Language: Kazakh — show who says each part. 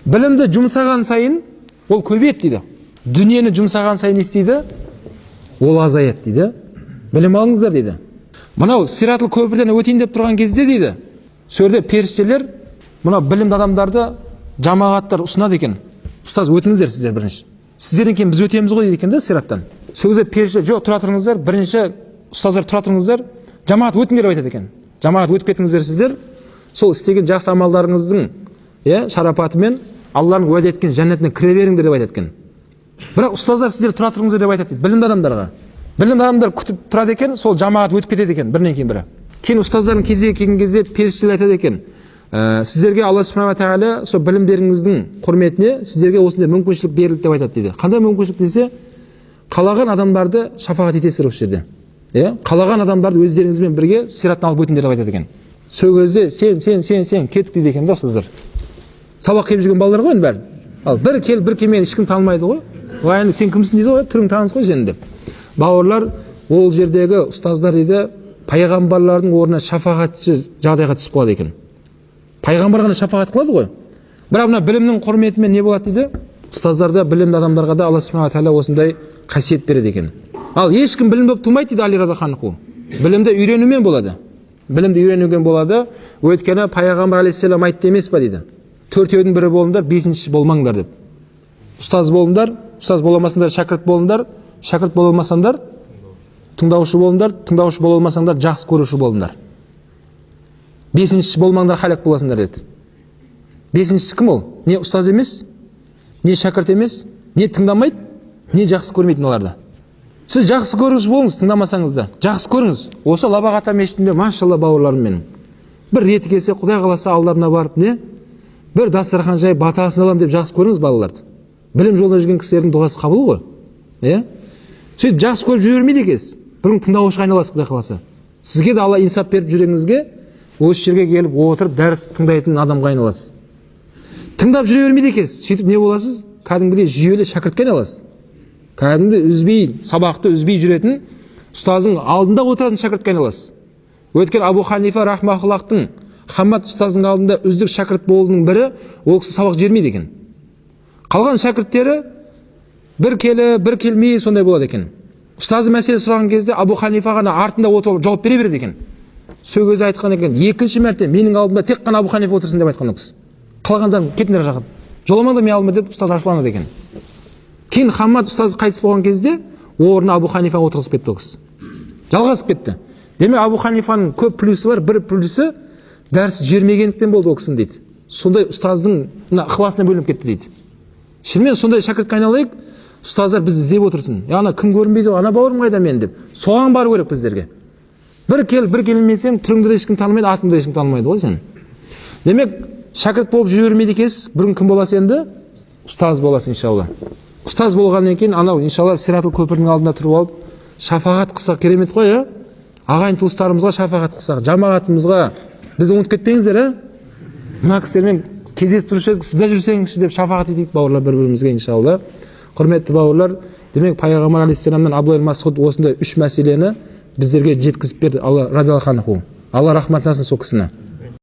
Speaker 1: Білімді жұмсаған сайын ол көбейеді дейді. Дүниені жұмсаған сайын істейді, ол азаяды дейді. Білім алыңыздар дейді. Мынау сиратыл көпірден өтейін деп тұрған кезде дейді, сөрде періштелер мынау білімді адамдарды жамағаттар ұсынады екен. Ұстаз өтіңіздер сіздер бірінші. Сіздерден кейін біз өтеміз ғой дейді екен да сираттан. Сол кезде періштелер жоқ тұра тұрыңыздар, бірінші ұстаздар тұра тұрыңыздар, жамағат өтіңдер деп айтады екен. Жамағат өтіп кетіңіздер сіздер, сол істеген жақсы амалдарыңыздың шарапатымен Алланың уәде еткен жәннетіне кіре беріңдер деп айтады екен. Бірақ ұстаздар сіздер тұра тұрыңыздар деп айтады дейді, білімді адамдарға. Білімді адамдар күтіп тұрады екен, сол жамағат өтіп кетеді екен бірінен кейін бірі. Кейін ұстаздардың кезегі келген кезде періштелер айтады екен, сіздерге Алла Субхана ва Тағала сол білімдеріңіздің құрметіне сіздерге осындай мүмкіншілік берілді деп айтады дейді. Қандай мүмкіншілік десе, қалаған адамдарды шафағат етесіздер осы жерде. Қалаған адамдарды өздеріңізбен бірге сираттан алып өтіңдер деп айтады екен. Сол кезде сен кеттік дейді екен да ұстаздар. Сабақ келіп жүрген балалар ғой енді бәрі. Ал бір келмеген ешкім танымайды ғой. Енді сен кімсің дейді ғой, түрің таныс қой сенің деп. Бауырлар, ол жердегі ұстаздар дейді, пайғамбарлардың орнына шафағатшы жағдайға түсіп қалады екен. Пайғамбар ғана шафағат қылады ғой. Бірақ мына білімнің құрметімен не болады дейді? Ұстаздарда, білімді адамдарға да Алла Субхана ва Тағала осындай қасиет береді екен. Ал ешкім білім болып тумайды дейді Али радиаллаху анху. Білімді үйренумен болады. Білімді үйренумен болады. Өйткені пайғамбар алейхиссалам айтты емес па дейді. Төртеудің бірі болыңдар, бесіншісі болмаңдар деп. Ұстаз болыңдар, ұстаз бола алмасаңдар шәкірт болыңдар, шәкірт бола алмасаңдар тыңдаушы болыңдар, тыңдаушы бола алмасаңдар жақсы көруші болыңдар. Бесіншісі болмаңдар, халак боласыңдар деді. Бесіншісі кім ол? Не ұстаз емес, не шәкірт емес, не тыңдамайды, не жақсы көрмейтін оларды. Сіз жақсы көруші болыңыз, тыңдамасаңыз да. Жақсы көріңіз. Осы Лабағата мешітінде, машалла бауырларым менің. Бір реті келсе, Құдай қаласа алдарына барып, бір дастархан жайып батасын алам деп жақсы көріңіз балаларды. Білім жолында жүрген кісілердің дұғасы қабыл ғой. Сөйтіп жақсы көріп жүре бермейді екенсіз. Бір күн тыңдаушыға айналасыз Құдай қаласа. Сізге де Алла инсап беріп жүрегіңізге осы жерге келіп отырып дәріс тыңдайтын адамға айналасыз. Тыңдап жүре бермейді екенсіз. Сөйтіп не боласыз? Кәдімгідей жүйелі шәкіртке айналасыз. Кәдімгі үзбей, сабақты үзбей жүретін, ұстаздың алдында отыратын шәкіртке айналасыз. Өйткені Абу Ханифа рахмахуллахтың Хаммад ұстаздың алдында үздік шәкірт болудың бірі, ол кісі сабақ жібермейді екен. Қалған шәкірттері бір келмей сондай болады екен. Ұстазы мәселе сұраған кезде Абу Ханифа ғана артында отырып жауап бере береді екен. Сол кезде айтқан екен, екінші мәрте менің алдымда тек қана Абу Ханифа отырсын деп айтқан ол кісі. Қалғандар кетіңдер жақын. Жоламаңдар мен алдыма деп ұстаз ашуланады екен. Кейін Хаммад ұстаз қайтыс болған кезде орнына Абу Ханифа отырғызып кетті ол кісі. Жалғасып кетті. Демек Абу Ханифаның көп плюсы бар, бір плюсы дәріс жібермегендіктен болды ол кісінің дейді. Сондай ұстаздың ықыласына бөлініп кетті дейді. Шынымен сондай шәкіртке айналайық, ұстаздар біз іздеп отырсын. Ана кім көрінбейді, ана бауырым қайда мен деп. Соған бару керек біздерге. Бір келмесең, түріңді де ешкім танымайды, атыңды да ешкім танымайды ғой сен. Демек, шәкірт болып жүре бермейді екенсіз, бір күн боласың енді, ұстаз боласың иншалла. Ұстаз болғаннан кейін анау иншалла сиратыл көпірдің алдында тұрып алып, шафағат қылсақ керемет қой, ағайын туыстарымызға шафағат қылсақ, жамағатымызға біз ұмытып кетпеңіздер, мына кісілермен кездесіп тұрушы едік, сіз де жүрсеңізші деп шафағат етейік бауырлар бір-бірімізге иншалла. Құрметті бауырлар, демек пайғамбар алейхиссаламнан Абдулла Масғуд осындай 3 мәселені біздерге жеткізіп берді. Алла радиаллаху анху. Алла рахмат етсін сол кісіні.